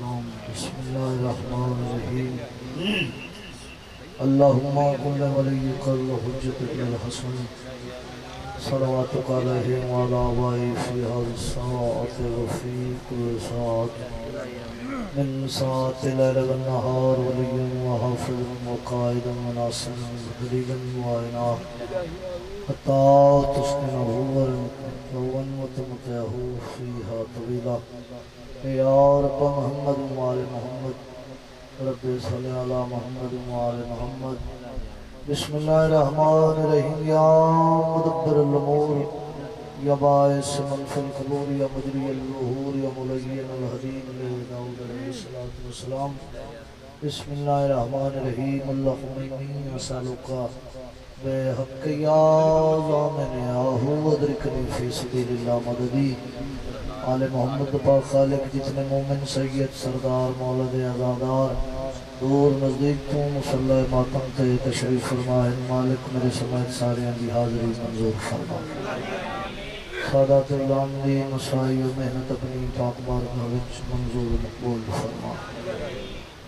والسلام بسم اللہ الرحمن الرحیم اللہم قل ولیک الحجت الحسن صلواتک علیہ وعلی آبائہ فی هذه الساعة وفی كل ساعة من ساعة الليل والنهار وليا وحافظا وقائدا وناصرا ودليلا وعينا حتى تسكنه وتمتعه فيها طويلا یا رب محمد وآل محمد رب صلی علی محمد وآل محمد بسم اللہ الرحمن الرحیم یا مدبر الامور یا باعث من فی القبور یا مجری الظہور یا ملین الحدین داؤد علیہ السلام بسم اللہ الرحمن الرحیم اللہم انی اسألوکا بے حق یا ضامن آہو ادرکنی فی سبیل اللہ مددی آل محمد پاک خالق جتنے مومن سید سردار مولد عزادار دور نزدیک تو مصلی ماتم تے تشریف فرمائے مالک میرے سمیت سارے دی حاضری منظور فرما سادات اللہ دی مسائی و محنت اپنی پاک بارگاہ وچ منظور مقبول فرما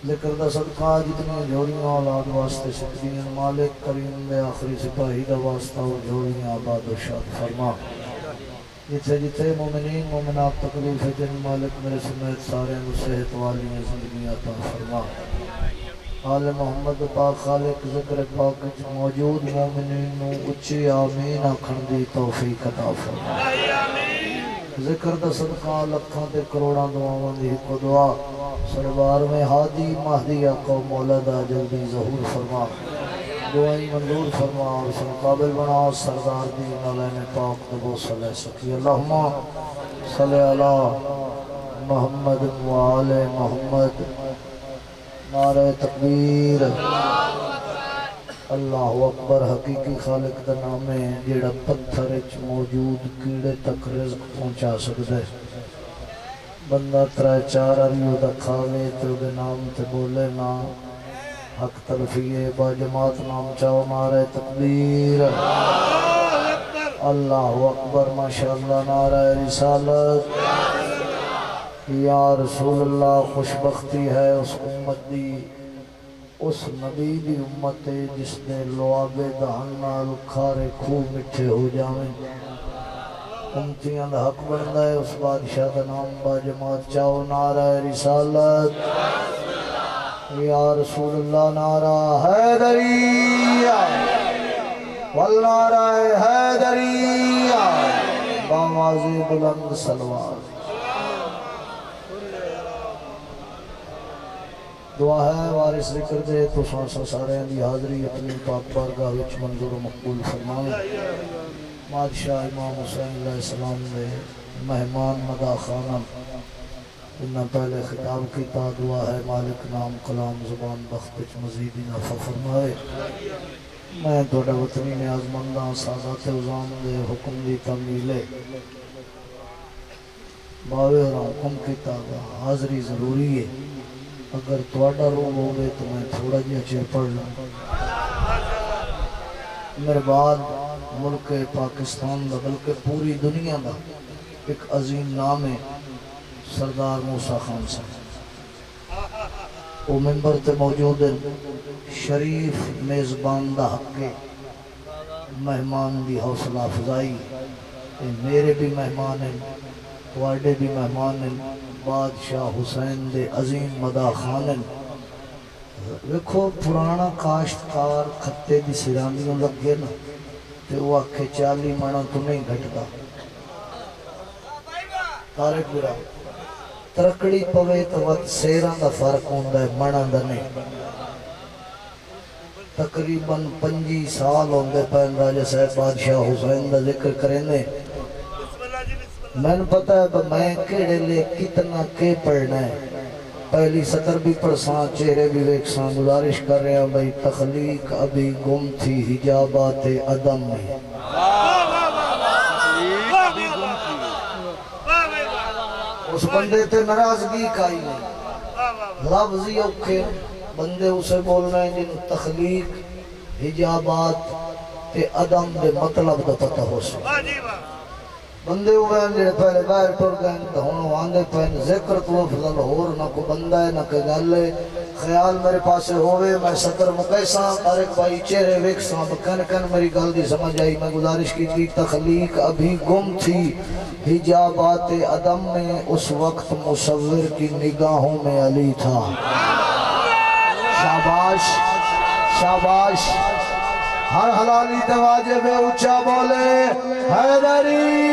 ذکر دا صدقہ جتنی جوڑیاں اولاد واسطے سکتین مالک کریم دے آخری سپاہی دا واسطہ و جوڑیاں آباد و شاد فرما جتھے جتھے مومنین مومنات تکلیف ہے جن مالک میرے سمیت سارے صحت والی زندگی عطا فرما آل محمد پاک خالق ذکر پاک موجود مومنین نو اچھی آمین آکھن دی توفیق عطا فرما ذکر دا صدقہ لکھاں تے کروڑاں دعاواں دی کو دعا سربار میں ہادی مہدی آقا مولا دا جلدی ظہور فرما دعائیں منظور فرما اور سن قابل بنا سردار دی نالین پاک دبو صلی سکی اللہم صلی علی محمد وآل محمد نعرہ تکبیر اللہ اکبر حقیقی خالق دا نام ہے جیڑا پتھر اچ موجود کیڑے تک رزق پہنچا سکتا ہے بندہ ترائے چار اریو دا کھاوے تو دے نام تے بولے نا حق تلفیے با جماعت نام چاو نعرہ تکبیر اللہ اکبر ماشاءاللہ نعرہ رسالت یا رسول اللہ خوشبختی ہے اس امت دی اس نبی دی امت جس نے لعاب دہنہ لکھارے خوب مٹھے ہو جاویں امتیاں دا حق بندہ ہے اس بادشاہ دا نام با جماعت چاو نعرہ رسالت یا رسول اللہ نعرہ حیدریہ والنعرہ حیدریہ بامازی بلند سلوار دعا ہے وارث ذکر دے تو سانسا سارے دی حاضری اپنی پاک بارگاہ وچ منظور و مقبول فرمائے بادشاہ امام حسین علیہ السلام نے مہمان مدا خانم انہاں پہلے خطاب کی تا دعا ہے مالک نام کلام زبان بخت وچ مزید نفع فرمائے میں توڑا وطنی نیاز منداں سازات عظام دے حکم دی تعمیلے باوے اور حکم کی تا حاضری ضروری ہے اگر توڑا رو ہوگے تو میں تھوڑا جی اچھے پڑھ لوں میرے بعد ملک پاکستان دا بلکہ پوری دنیا دا ایک عظیم نام ہے سردار موسیٰ خان صاحب وہ منبر تے موجود ہے شریف میزبان دا حق مہمان دی حوصلہ افزائی میرے بھی مہمان ہیں توڑے بھی مہمان ہیں بادشاہ حسین دے عظیم مدا خان ہیں ویکھو پرانا کاشتکار کھتے دی سرانیوں لگے نا تے وہ آکھے 40 منا تو نہیں گھٹدا تارک برا ترکڑی پوے تو وقت سیران دا فرق ہوندہ ہے منا دا نہیں تقریباً 25 سال ہوندے پہن راجہ صاحب بادشاہ حسین دا ذکر کریں دے میں نے پتا ہے میں کیڑے لے کتنا کے پڑھنا ہے پہلی سطر بھی پڑھساں چہرے بھی ویکساں گزارش کر رہے ہیں بھئی تخلیق ابھی گم تھی حجابات عدم میں اس بندے تے ناراضگی کائی نہیں لفظی اوکھے بندے اسے بول رہے ہیں جن تخلیق حجابات تے عدم دے مطلب دا پتہ ہو سکتا بندے ہوئے ہیں جڑے پہلے باہر ٹر گئے تو ہوں آندے پہن ذکر تو افضل اور نہ کوئی بندہ ہے نہ کوئی گل ہے خیال میرے پاسے ہوئے میں صدر مقیساں اور ایک بھائی چہرے ویکساں کن کن میری گل دی سمجھ آئی میں گزارش کی تھی تخلیق ابھی گم تھی حجابات عدم میں اس وقت مصور کی نگاہوں میں علی تھا شاباش شاباش ہر حلالی تواجہ میں اچھا بولے حیدری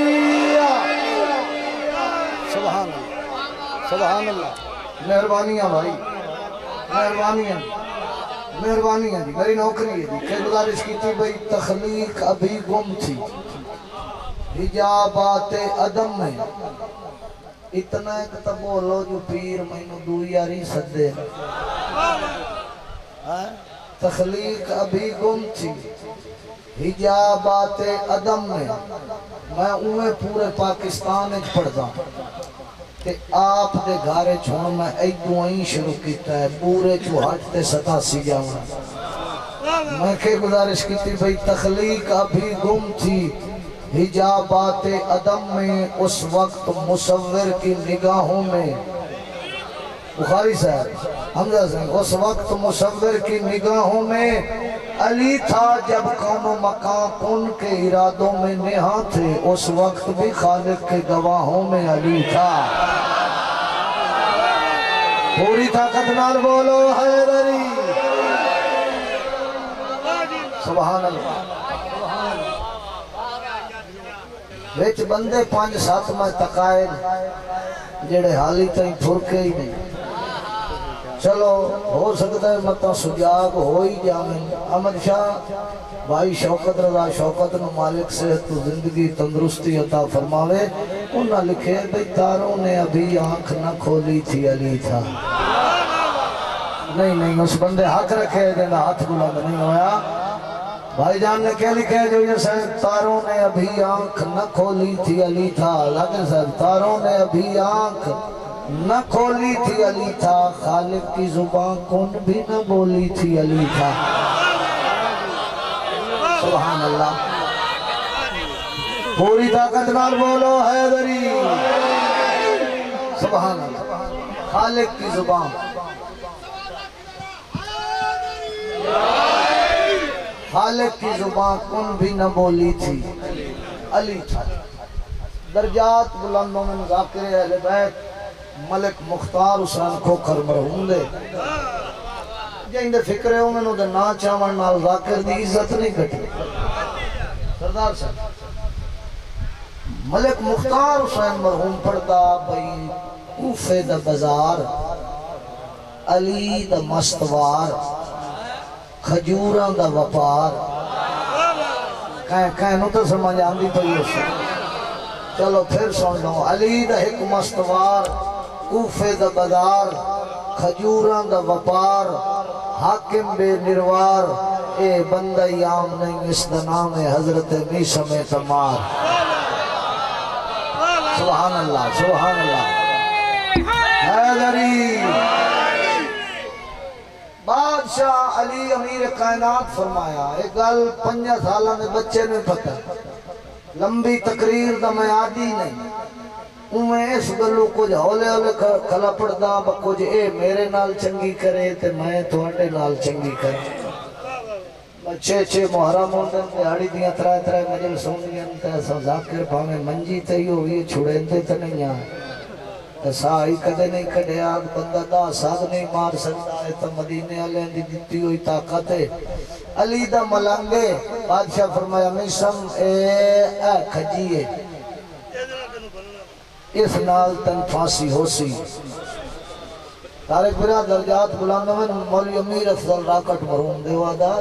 سبحان اللہ سبحان اللہ مہربانیاں بھائی مہربانیاں مہربانیاں جی میری نوکری ہے جی کہ گزارش کی تھی بھئی تخلیق ابھی گم تھی حجابات عدم میں اتنا ایک تب بولو جو پیر مینو دو یاری سدے تخلیق ابھی گم تھی حجابات عدم میں اوے پورے پاکستان اچ پڑھدا تے آپ دے گھارے چھوڑ میں ایدوں ہی شروع کیتا ہے پورے چوہٹ تے 87 جاؤں میں کہ گزارش کی تھی بھئی تخلیق ابھی گم تھی حجابات عدم میں اس وقت مصور کی نگاہوں میں بخاری صاحب حمزہ صاحب اس وقت مصور کی نگاہوں میں علی تھا جب کون و مکان ان کے ارادوں میں نہاں تھے اس وقت بھی خالق کے گواہوں میں علی تھا پوری طاقت نال بولو حیدری سبحان اللہ ویچ بندے 5-7 میں تقائد جڑے حالی تائیں پھرکے ہی نہیں چلو ہو سکتا ہے مطا سجاگ ہوئی جامن احمد شاہ بھائی شوکت رضا شوکت نو مالک صحت تو زندگی تندرستی عطا فرماوے انہاں لکھے بھئی تاروں نے ابھی آنکھ نہ کھولی تھی علی تھا نہیں اس بندے حق رکھے دینا ہاتھ بلند نہیں ہویا بھائی جان نے کیا لکھے جو یہ صاحب تاروں نے ابھی آنکھ نہ کھولی تھی علی تھا لیکن صاحب تاروں نے ابھی آنکھ نہ کھولی تھی علی تھا خالق کی زبان کن بھی نہ بولی تھی علی تھا سبحان اللہ پوری طاقت نال بولو حیدری سبحان اللہ خالق کی زبان خالق کی زبان کن بھی نہ بولی تھی علی تھا درجات بلندوں میں ذاکر اہل بیت ملک مختار حسین کھوکھر مرحوم دے جائیں دے فکرے ہوں میں نو دے نا چاون نال ذاکر دی عزت نہیں کٹی سردار صاحب ملک مختار حسین مرحوم پڑھتا بھئی کوفے دا بازار علی دا مستوار کھجوراں دا وپار کہیں نو تو سمجھ آندی تو یہ سے چلو پھر سن لو علی دا ایک مستوار کوفے دا بازار کھجوراں دا وپار حاکم بے نروار اے بندہ یام نہیں اس دا نام حضرت میسم تمار سبحان اللہ سبحان اللہ حیدری بادشاہ علی امیر کائنات فرمایا ایک گل 5 سالہ میں بچے نے پتہ لمبی تقریر دا میں عادی نہیں میں اس گلو کچھ ہولے ہولے کھلا پڑھدا کچھ اے میرے نال چنگی کرے تے میں تھوڑے نال چنگی کرے چھے محرم ہوندن دیہاڑی دیاں ترائے مجلس ہوندیاں تے ایسا ذاکر پاویں منجی تے ہی ہوئی چھڑیندے تے نہیں آئے سائی کدے نہیں کھڑیا بندہ دا ساتھ نہیں مار سکتا ہے تو مدینے علیہ دی دیتی ہوئی طاقت ہے علی دا ملنگے بادشاہ فرمایا میسم اے کھجیے اس نال تن پھانسی ہو سی تارک برا درجات بلاندوں میں مولی امیر افضل راکٹ مرحوم دیوا دا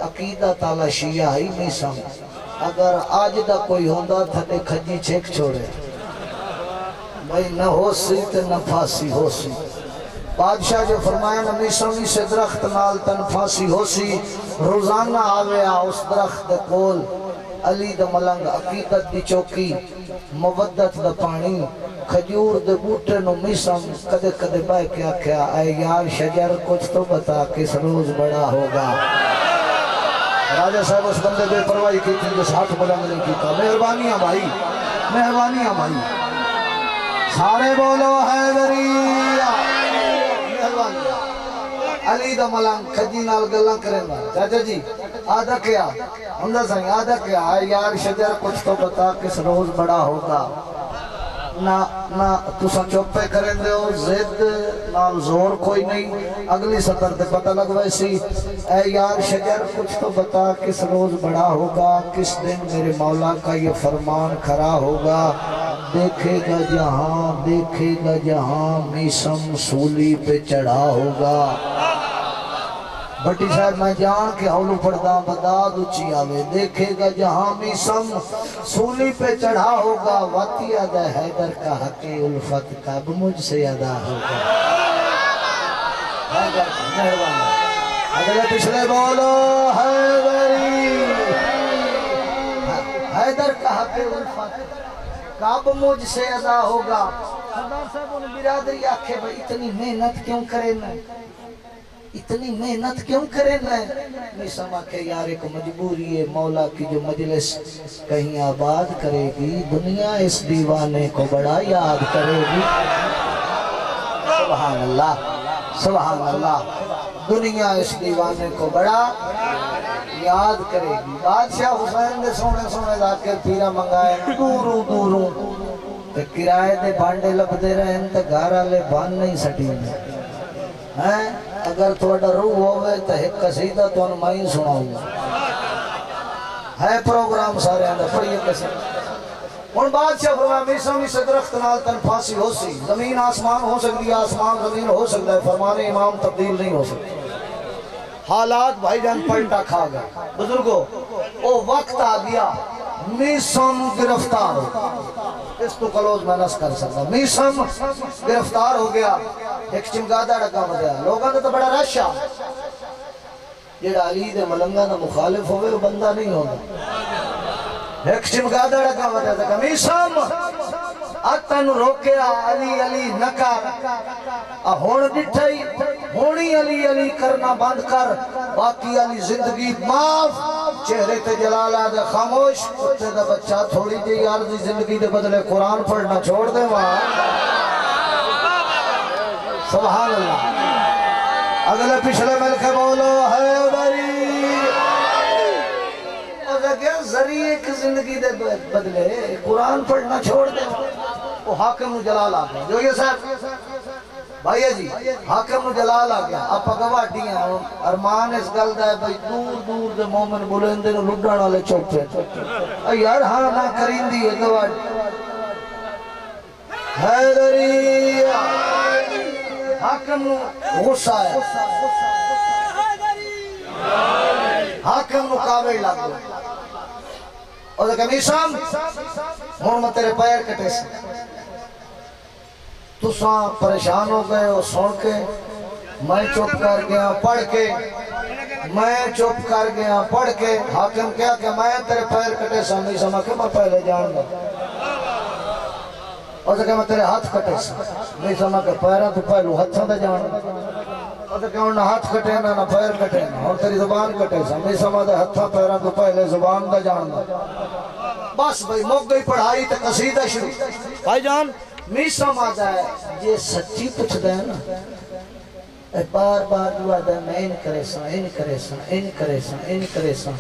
عقیدہ تالا شیعہ ہی میسم اگر آج دا کوئی ہوندہ تھے کھجی چھیک چھوڑے بھائی نہ ہو سی تے نہ پھانسی ہو سی بادشاہ جو فرمایا نہ میسمی سے درخت نال تن پھانسی ہو سی روزانہ آویا اس درخت کول علی دا ملنگ عقیدت دی چوکی مودت دا پانی کھجور دے بوٹے نو میسم کدے کدے بائے کیا کیا اے یار شجر کچھ تو بتا کس روز بڑا ہوگا راجہ صاحب اس بندے بے پرواہی کی تھی جس ہاتھ بلند نہیں کی تھا مہربانیاں بھائی مہربانی بھائی سارے بولو حیدری مہربانی علی دا ملنگ کھجی نال گلاں کریں گا چاچا جی آدھا کیا ہمدہ سنگ آدھا کیا ہے یار شجر کچھ تو بتا کس روز بڑا ہوگا نہ تسا چوپے کریں دے ہو زد نال زور کوئی نہیں اگلی سطر تے پتہ لگ ویسی اے یار شجر کچھ تو بتا کس روز بڑا ہوگا کس دن میرے مولا کا یہ فرمان کھرا ہوگا دیکھے گا جہاں میسم سولی پہ چڑھا ہوگا بٹی صاحب میں جان کے ہولو پڑھدا بداد اچھی آوے دیکھے گا جہاں میسم سولی پہ چڑھا ہوگا واتی ادا حیدر کا حق الفت کب مجھ سے ادا ہوگا حیدر مہربانی اگلے پچھلے بولو حیدری حیدر کا حق الفت کب مجھ سے ادا ہوگا سردار صاحب نے برادری آکھے بھئی اتنی محنت کیوں کرے نا اتنی محنت کیوں کرے میں سما کہ یار ایک مجبوری ہے مولا کی جو مجلس کہیں آباد کرے گی دنیا اس دیوانے کو بڑا یاد کرے گی سبحان اللہ دنیا اس دیوانے کو بڑا یاد کرے گی بادشاہ حسین نے سونے ذاکر پیرا منگائے دوروں تے کرائے دے بانڈے لب دے رہے ہیں تے گھارا لے بان نہیں سٹی ہیں اگر تھوڑا روح ہوئے تو ایک قصیدہ تو ان میں ہی سناؤں گا ہے پروگرام سارے اندر پڑھئے قصیدہ ان بادشاہ فرمایا میسم اس درخت نال تن پھانسی ہو سی زمین آسمان ہو سکتی ہے آسمان زمین ہو سکتا ہے فرمان امام تبدیل نہیں ہو سکتی حالات بھائی جان پلٹا کھا گئے بزرگوں وہ وقت آ گیا میسم گرفتار ہو اس تو کلوز میں نس کر سکتا میسم گرفتار ہو گیا ایک چمگادہ ڈکا مجھے لوگاں تو بڑا رشا جیڑا علی دے ملنگا دا مخالف ہوئے وہ بندہ نہیں ہوگا ایک چمگادہ ڈکا مجھے میسم اتن روکیا علی نکار ہون ڈٹھائی ہونی علی کرنا بند کر باقی علی زندگی معاف چہرے تے جلال آدھے خاموش کتے دا بچہ تھوڑی جی عارضی زندگی دے بدلے قرآن پڑھنا چھوڑ دے وہاں سبحان اللہ اگلے پچھلے ملکے بولو حیدری اور دیکھیں ذریعے کی زندگی دے بدلے قرآن پڑھنا چھوڑ دے وہ حاکم جلال آ گیا جو یہ صاحب بھائیہ جی حاکم جلال آ گیا آپ گواہ دیئے ہیں ارمان اس گل دا ہے بھئی دور دے مومن بلندے نو لڈان والے چوپے یار ہاں نہ کرین دی ہے گواہ حیدری حاکم غصہ ہے حاکم قابل لگ گیا اور دیکھا میسم ہون میں تیرے پیر کٹے سے تو ساں پریشان ہو گئے اور سن کے میں چپ کر گیا پڑھ کے حاکم کیا کہ میں تیرے پیر کٹے سا میسم کہ میں پہلے جان گا اور دیکھا میں تیرے ہاتھ کٹے سا میسم کہ پیرہ تو پہلو ہاتھوں دے جان گا اور دیکھا انہا ہاتھ کٹے نہ پیر کٹے اور تیری زبان کٹے سا میسم دے ہاتھوں پیرہ تو پہلے زبان دے جان گا بس بھئی موقع گئی پڑھائی تے قصیدہ شروع بھائی جان میسم آدھا ہے یہ سچی پچھ دے نا بار دعا دے میں ان کرے سا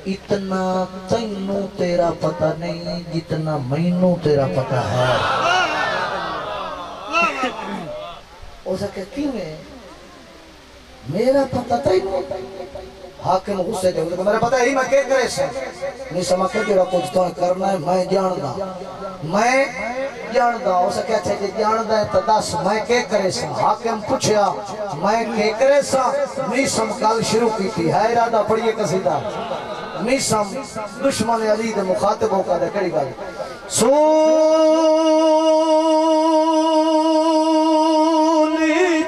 اتنا تینو تیرا پتہ نہیں جتنا مینو تیرا پتہ ہے اسے کہتی میں میرا پتہ تینو حاکم غصے دے میرا پتہ ہی میں کیا کرے سے میسم کہ جڑا کچھ تو کرنا ہے میں جاندا اسے کہتے کہ جاندا ہے تو دس میں کیا کرے سا حاکم پوچھیا میں کیا کرے سا میسم کل شروع کی تھی ہے ارادہ پڑھئے قصیدہ میسم دشمن علی دے مخاطبوں کا دے کڑی گل سولی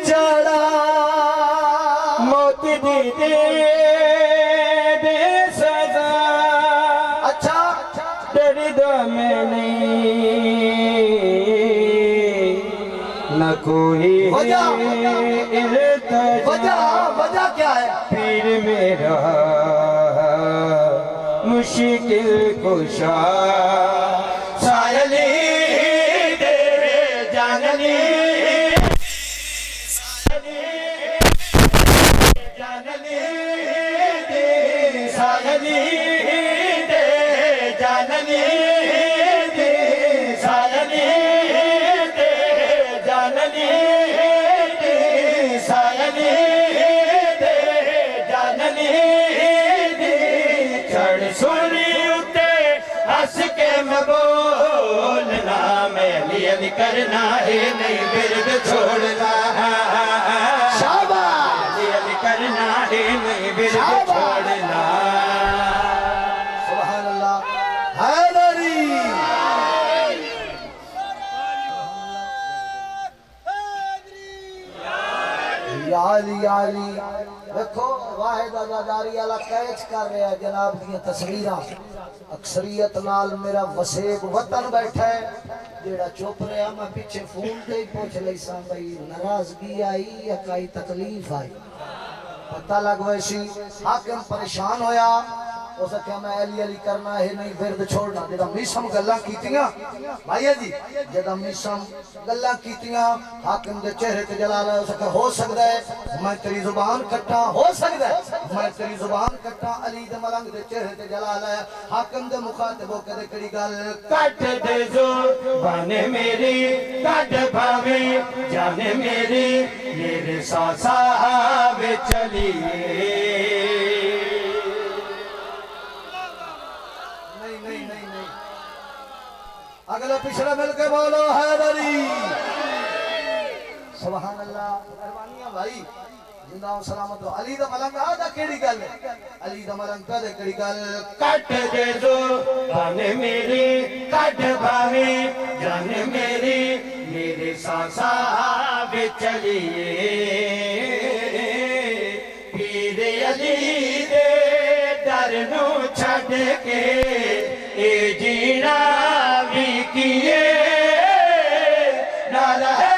چڑھا موت دی دے سزا اچھا درد میں نہیں نہ کوئی وجہ کیا ہے پیر میرا مشکل کشا سائل سایلی دے جانلی دی سایلی دے جانلی دی سایلی دے جانلی دی چڑھ سنی اتے ہس کے مبولنا میں علی علی کرنا ہے نہیں برد چھوڑنا کرنا ہے نہیں برد چھوڑنا سبحان اللہ حیدری یا علی یا علی دیکھو واحد ازاداری والا کیچ کر رہا ہے جناب دی تصویراں اکثریت نال میرا وسیب وطن بیٹھا ہے جیڑا چپ رہا میں پیچھے فون تے ہی پوچھ لئی ساں بھئی ناراضگی آئی یا کئی تکلیف آئی پتہ لگ ویسی حاکم پریشان ہویا اس کہا میں علی علی کرنا ہے نہیں ورد چھوڑنا جدہ میسم گلہ کیتیاں بھائی جی جدہ میسم گلہ کیتیاں حاکم دے چہرے تے جلال ہے اس کہا ہو سکتا ہے میں تیری زبان کٹا ہو سکتا ہے میں تیری زبان کٹا علی دے ملنگ دے چہرے تے جلال ہے حاکم دے مخاطبوں کے دے کڑی گل کٹ دے زبان میری کٹ بھاوے جان میری میرے ساسا آوے چلی اگلا پچھلا مل کے بولو حیدری سبحان اللہ مہربانیاں بھائی زندہ و سلامت ہو علی دا ملنگ آدھا کیڑی گل ہے علی دا ملنگ پہلے کیڑی گل کٹ دے زبان میری کٹ بھاوے جان میری میرے سانسا بے چلیے پیر علی دے در نو چھڑ کے اے جینا بھی کیے نال ہے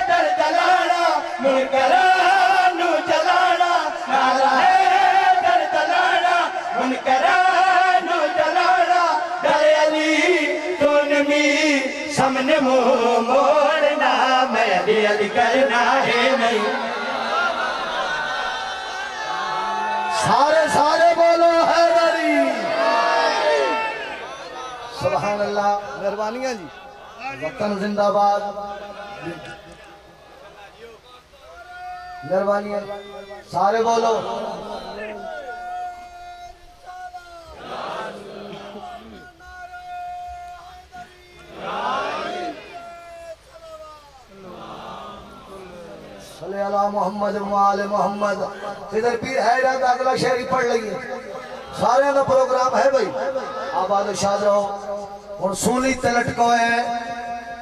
در جلانا منکرانو جلانا نال ہے در جلانا منکرانو جلانا در علی تنمی سامنے موڑنا میں علی علی کرنا ہے نہیں سارے بولو حیدری سبحان اللہ مہربانیاں جی وطن زندہ باد مہربانیاں سارے بولو صلی اللہ محمد وآل محمد خضر پیر حیرت اگلا شہری پڑھ لئیے سارے اندھا پروگرام ہے بھئی آباد و شاد رہو اور سولی تلٹ کو ہے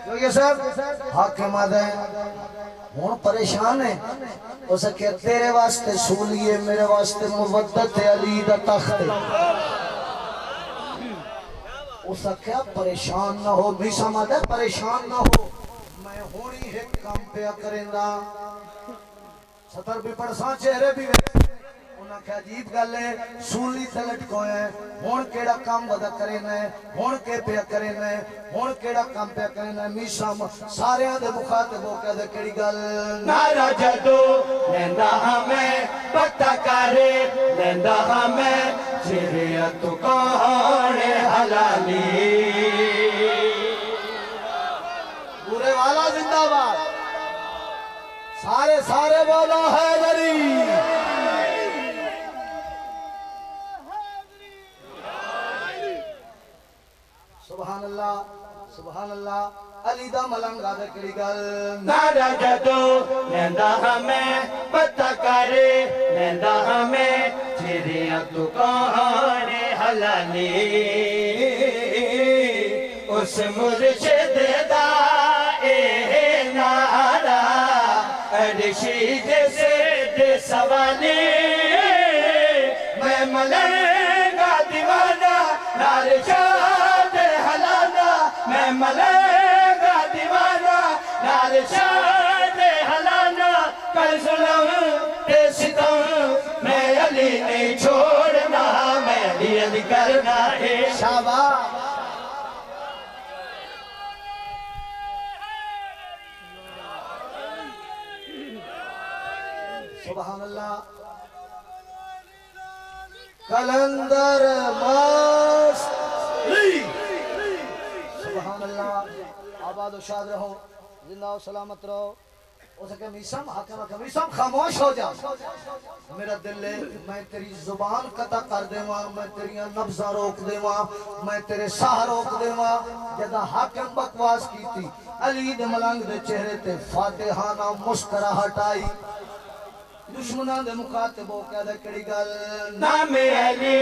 جو یہ سب حاکمات ہیں ہون پریشان ہے اسے کہ تیرے واسطے سولی ہے میرے واسطے مودت علی دا تخت ہے اسے کیا پریشان نہ ہو بھی سمجھ ہے پریشان نہ ہو میں ہونی ہے کام پہ کریں دا سطر بھی پڑساں چہرے بھی انہاں کیا عجیب گل ہے سولی تلٹ کو ہے ہون کیڑا کام ودا کریں ہے ہون کے پہ کریں ہے ہون کیڑا کام پہ کریں ہے میشام سارے آدھے مخاطبوں کے دے کیڑی گل نارا جدو لیندہ ہمیں پتہ کرے لیندہ ہمیں چریت کون حلالی پورے والا زندہ باد سارے بولو حیدری سبحان اللہ علی دا ملنگا دے کڑی گل نارا جدو لیندہ ہمیں پتہ کرے لیندہ ہمیں چریت کون حلالی اس مرشد دا اے نارا ارشید سے دے سوالی میں ملنگا دیوانا نار شاد حلانا میں ملنگا دیوانا نار شاد حلانا کل ظلم تے ستم میں علی نہیں چھوڑنا میں علی علی کرنا ہے شاباش سبحان اللہ کلندر ماس سبحان اللہ. آباد و شاد رہو، زندہ و سلامت رہو. اسے کہ میسم حاکم میسم خاموش ہو جا. میرا دل ہے میں تیری زبان قطع کر دیواں، میں تیریاں نبضاں روک دیواں، میں تیرے ساہ روک دیواں. جدا حاکم بکواس کی تھی علی دے ملنگ دے چہرے تے فاتحانہ مسکراہٹ آئی. دشمنان دے مخاطبوں کہہ دے کڑی گل نام علی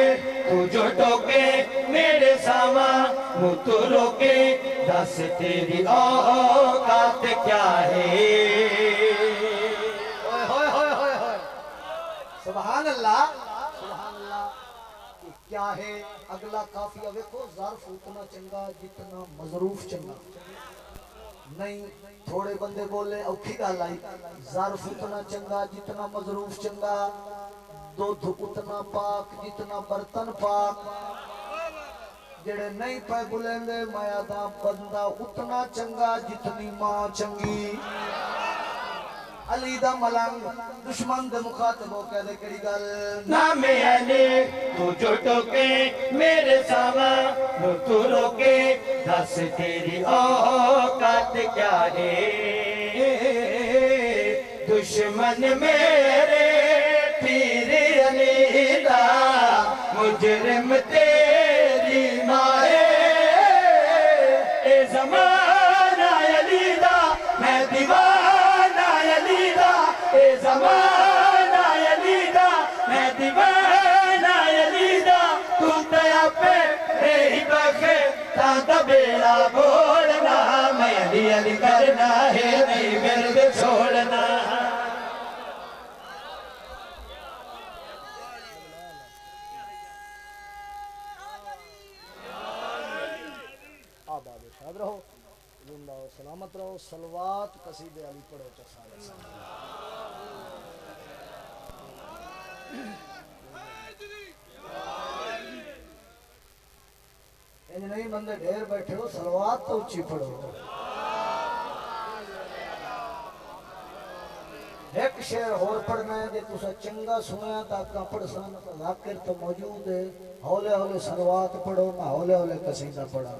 تو جو ٹوکے میرے ساما وہ تو روکے دس تیری اوقات کیا ہے. ہوئے ہوئے ہوئے ہوئے ہوئے سبحان اللہ سبحان اللہ. کیا ہے اگلا قافیہ ویکھو، ظرف اتنا چنگا جتنا مظروف چنگا نہیں. تھوڑے بندے بولے اوکھی گل آئی. ظرف اتنا چنگا جتنا مظروف چنگا، دودھ اتنا پاک جتنا برتن پاک. جڑے نہیں پہ بولیں دے مایا دا بندہ اتنا چنگا جتنی ماں چنگی. علی دا ملنگ دشمن دے مخاطب ہو کہہ دے کڑی گل نام علی تو جو ٹوکے میرے ساما وہ تو روکے دس تیری اوقات کیا ہے. دشمن میرے پیر علی دا مجرم تیری مائے. اے زمانہ علی دا میں دیوانہ علی دا، اے زمانہ علی دا میں دیوانہ علی دا. تو تیا پہ رہی بخے تاندہ بیڑا بولنا، میں علی علی کرنا ہے نہیں مرد چھوڑنا. آباد و شاد رہو، زندہ و سلامت رہو. صلوات قصید علی پڑھو چسالے سے. ان نہیں بندے ڈھیر بیٹھے ہو، صلوات تو اچھی پڑھو. ایک شعر اور پڑھنا ہے جے تسا چنگا سنیا تاکہ پڑھ سن. ذاکر تو موجود ہے، ہولے ہولے صلوات پڑھو نہ ہولے ہولے قصیدہ پڑھا.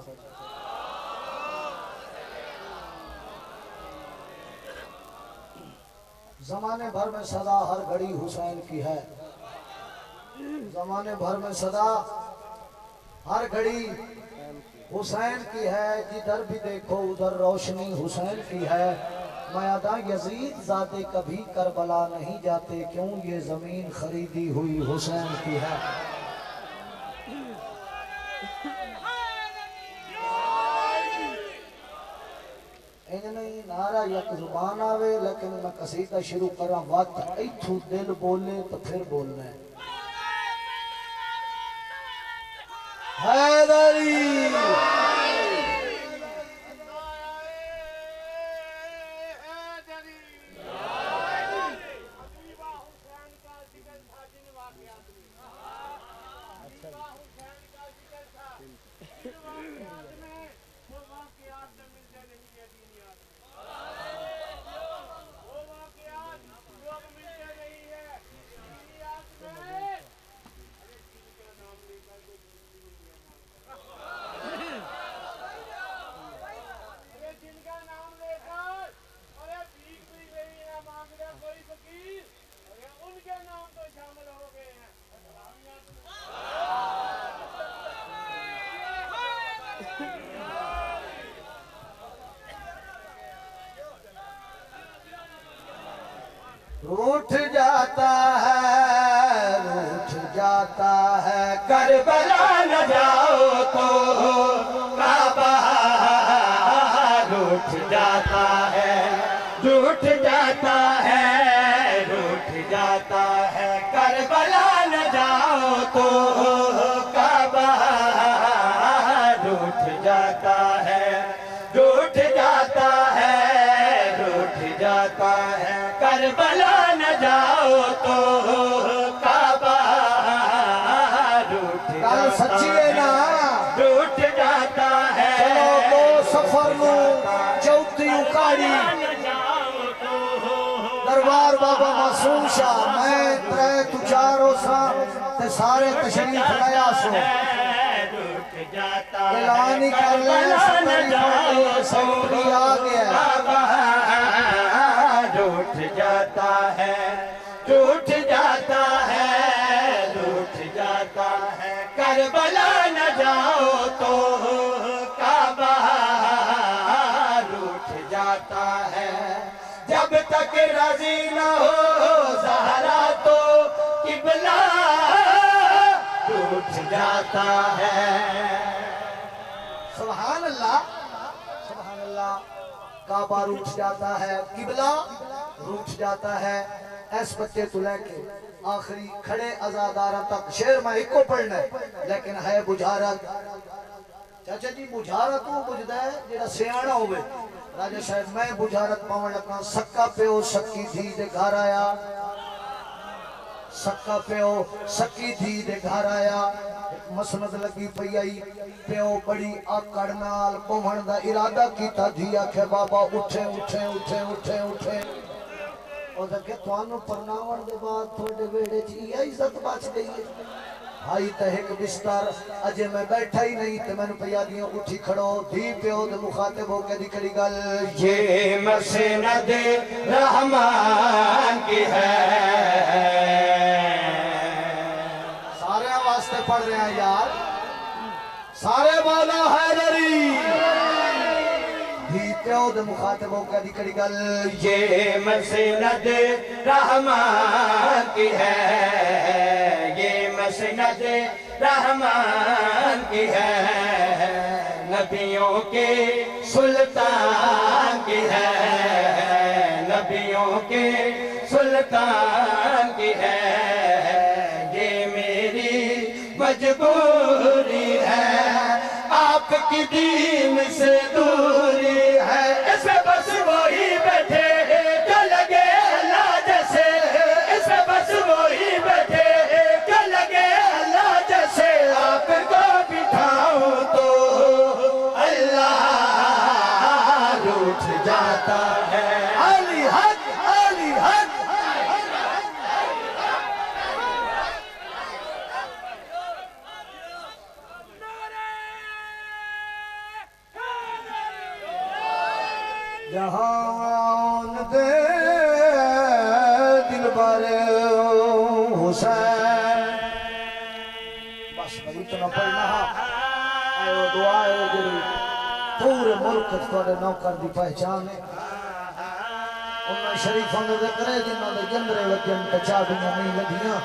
زمانے بھر میں صدا ہر گھڑی حسین کی ہے. زمانے بھر میں صدا ہر گھڑی حسین کی ہے. جدھر بھی دیکھو ادھر روشنی حسین کی ہے. میاداں یزید زادے کبھی کربلا نہیں جاتے، کیوں یہ زمین خریدی ہوئی حسین کی ہے. ان نہیں نعرہ یک زبان آوے لیکن میں قصیدہ شروع کرا وقت ایتھو دل بولے تو پھر بولنا ہے. حیدری روٹھ جاتا ہے کربلا نہ جاؤ تو کعبہ روٹھ جاتا ہے، روٹھ جاتا ہے، روٹھ جاتا ہے. کربلا نہ جاؤ تو کعبہ روٹھ جاتا ہے، روٹھ جاتا ہے، روٹھ جاتا ہے. کربلا نہ جاؤ تو کعبہ روٹھ گل سچی ہے نا. روٹھ جاتا ہے. چلو دو سفر نو چوتھی اکاڑی در دربار بابا معصوم شاہ میں ترے تو چاروں سا تے سارے تشریف لیا سو اعلان کر لے سوری آ گیا روٹ جاتا ہے ٹوٹ جاتا ہے روٹ جاتا ہے کربلا نہ جاؤ تو کعبہ روٹ جاتا ہے جب تک راضی نہ ہو زہرا تو قبلہ ٹوٹ جاتا ہے سبحان اللہ سبحان اللہ کعبہ روٹ جاتا ہے قبلہ روٹ جاتا ہے ایس بچے تو لے کے آخری کھڑے ازادارہ تک شیر میں ایک کو پڑھنا ہے لیکن ہے بجھارت چاچا جی بجھارت وہ بجھدا ہے جیڑا سیانا ہوئے راجہ صاحب میں بجھارت پاون لگا سکا پیو سکی دھی دے گھر آیا سکا پیو سکی دھی دے گھر آیا مسند لگی پئی آئی پیو بڑی آکڑ نال پوہن دا ارادہ کیتا دھیا کہ بابا اٹھے اٹھے اٹھے اٹھے اٹھے اور کہ توانو پرناون دے بعد تھوڑے بیڑے چی یہ عزت بچ گئی ہے بھائی تہک بستر اجے میں بیٹھا ہی نہیں تے میں نے پیا دیاں اٹھی کھڑو دھی پیو دے مخاطب ہو کے دکھڑی گل یہ مسند رحمان کی ہے سارے واسطے پڑھ رہے ہیں یار سارے والا حیدری دھی پیو دے مخاطب ہو کے دکھڑی گل یہ مسند رحمان کی ہے یہ مسند رحمان کی ہے نبیوں کے سلطان کی ہے نبیوں کے سلطان کی ہے یہ میری مجبوری ہے آپ کی دین سے دوری ہے اس میں بس وہی بیٹھے جو لگے اللہ جیسے اس میں بس وہی بیٹھے جو لگے اللہ جیسے آپ کو بٹھاؤں تو اللہ روٹھ جاتا ہے علی حق علی حق جہان دے دل بر حسین بس میں اتنا پڑھنا اے وہ دعا ہے جو پورے ملک تھوڑے نوکر دی پہچان ہے انہاں شریفوں نے ذکر ہے جنہاں دے جندرے وجن تچابیاں نہیں لگیاں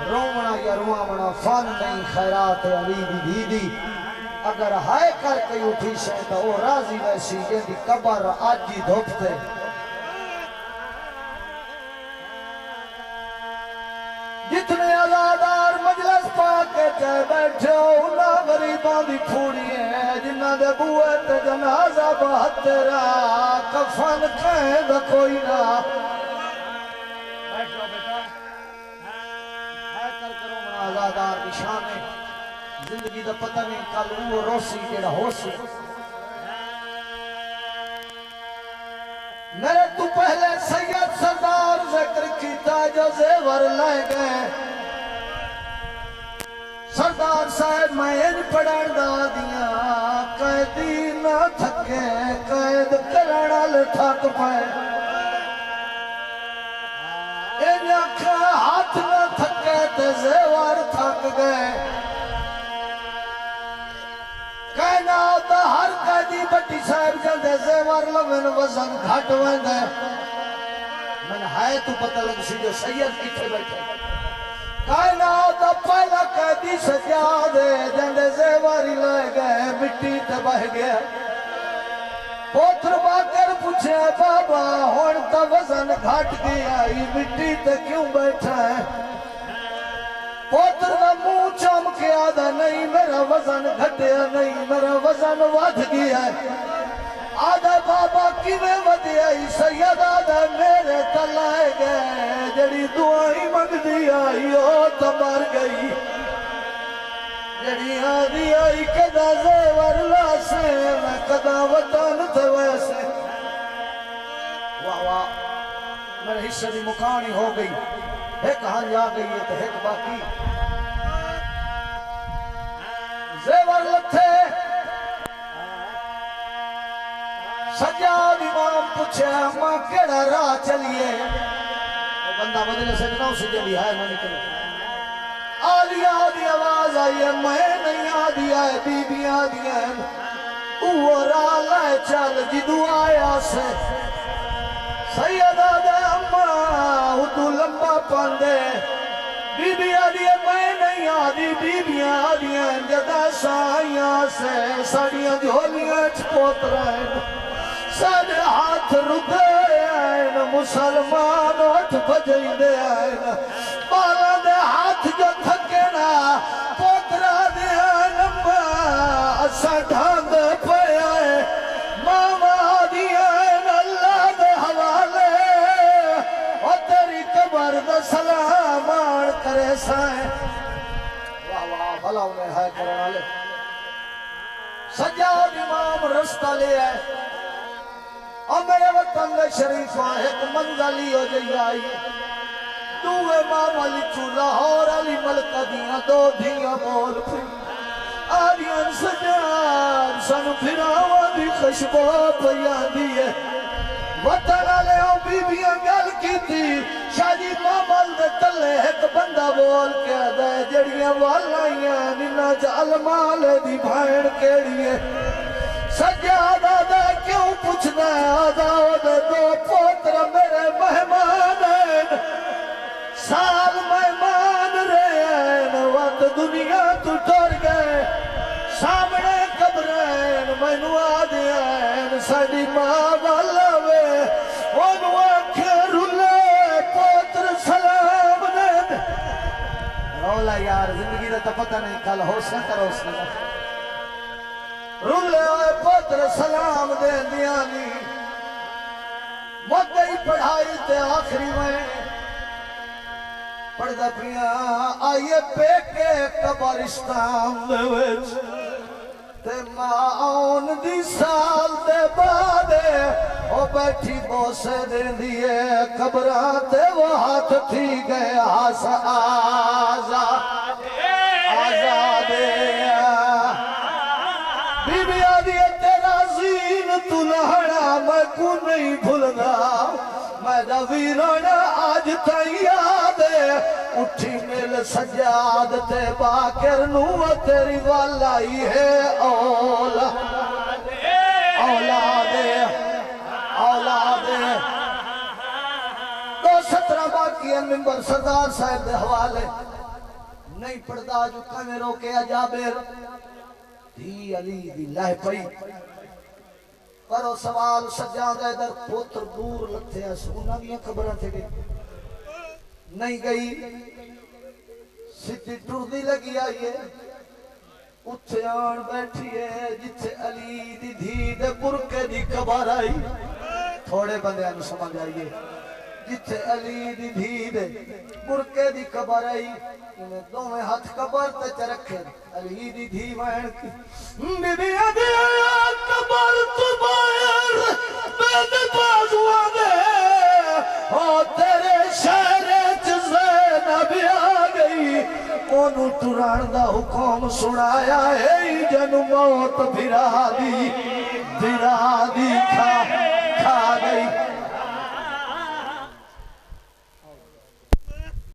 رومنا یا روامنا فن نہیں خیرات علی دی دی اگر ہائے کر کے اٹھی سے تو وہ راضی ویسی جن قبر آج ہی دھوپتے جتنے عزادار مجلس پاکے تے بیٹھے ہو انہاں غریباں دی پھوڑی ہیں جنہاں دے بوئے تے جنازہ بہترا کفن کہیں دا کوئی نہ بیٹھ جاؤ بیٹا ہائے کر کرو منا عزادار نشانے زندگی دا پتہ نہیں کل وہ روسی جیڑا ہو سی میرے تو پہلے سید سردار ذکر کیتا جو زیور لائے گئے سردار صاحب میں ان پڑھن دا دیا قیدی نہ تھکے قید کرنال تھک پائے ان اکھا ہاتھ نہ تھکے تے زیور تھک گئے کائنات ہر قیدی بٹی صاحب جندے زیور لمن وزن گھٹ ویندے من ہے تو پتہ لگ سی جو سید کتے بیٹھے کائنات پہلا قیدی سجادے جندے زیوری لے گئے مٹی تے بہ گیا پوتر باکر پوچھے بابا ہون تا وزن گھٹ گیا یہ مٹی تے کیوں بیٹھا ہے پوتر دا منہ چم کے آدھا نہیں میرا وزن گھٹیا نہیں میرا وزن ودھ گیا ہے آدھا بابا کیویں ودیا سید آدھا میرے تلائے گئے جڑی دعائیں منگ دی آئی او تو مر گئی جڑی آدھی آئی کدا زیور لاسے میں کدا وطن تھے ویسے واہ واہ میرے حصے دی مکانی ہو گئی ایک ہاں جا گئی ہے تو ایک باقی زیور لتھے سجاد امام پوچھے ماں کیڑا راہ چلیے وہ بندہ بدلے سے نہ اسی جلی ہے میں نکلے آدھی آدھی آواز آئی ہے میں نہیں آدھی آئے بی بی آدھی ہے وہ راہ لائے چل جدو آیا سے سیدہ دے اماں اتو لمبا پاندے بی بی آدھی ہے میں نہیں آدھی بی بی آدھی ہے جدہ سائیاں سے ساڑیاں جھولیاں چپوت رہے سارے ہاتھ رکھے آئین مسلمان اٹھ بجائی دے آئین بالا دے ہاتھ جو تھکے نا پوترا دے آئین اسا ڈھانگ پہ آئے ماما دی آئین اللہ دے حوالے اور تیری قبر دا سلام آن کرے سائیں واہ واہ بھلا انہیں ہے کرنا لے سجاد امام رستہ لے آئے اور میرے وطن میں شریفہ ایک منزلی ہو جائی آئی دوے ماما لچو لاہور علی ملکہ دیاں دو دھیاں بول پھر آریان سجاد سن پھراوا دی خشبہ پیان دیئے وطن آلے ہوں بی بیاں گل کی تھی شاہی مامل دے تلے ایک بندہ بول کے دے جڑیاں والائیاں ننا جال مالے دی بھائن کیڑیے سجاد آدھا کیوں پوچھنا ہے آدھا آدھا دو پوتر میرے مہمان ہیں سال مہمان رہے ہیں وقت دنیا تو ٹر گئے سامنے قبرین مینو آدھے ہیں ساڑی ماں والوے انو آنکھیں رولے پوتر سلام نے رولا یار زندگی دا تا پتہ نہیں کل حوصلہ کرو اس نے رولے ہوئے پتر سلام دے دیانی مدعی پڑھائی تے آخری میں پڑھ دا پیا آئیے پیکے قبرستان دے ویچ تے ماں دی سال دے بادے او بیٹھی بوسے دے دیئے قبران تے وہ ہاتھ تھی گئے آزادے بی بی آدھی تیرا زین تو لہڑا میں کو نہیں بھولنا میں دا ویرانا آج تا یاد ہے اٹھی مل سجاد تے باکر نو تیری والائی ہے اولاد دو 17 باقی ہے ممبر سردار صاحب دے حوالے نہیں پڑھدا جو کمیں روکے جابر دھی علی دی لہ پئی کرو سوال سجاد ہے در پوتر دور لتھے ہیں سونا بھی خبریں تھے گئی نہیں گئی سدھی ٹردی لگی آئیے اتھے آن بیٹھی ہے جتھے علی دی دھی دے برکے دی خبر آئی تھوڑے بندے آنو سمجھ آئیے جتھے علی دی دھی دے برکے دی خبر آئی انہیں دومیں ہاتھ قبر تے چرکھے علی دی دھی وین کی بی بی آدھی آیات قبر تو باہر بید بازوان دے او تیرے شہر زینب آ گئی انہوں ٹران دا حکم سنایا ہے جن موت بھرا دی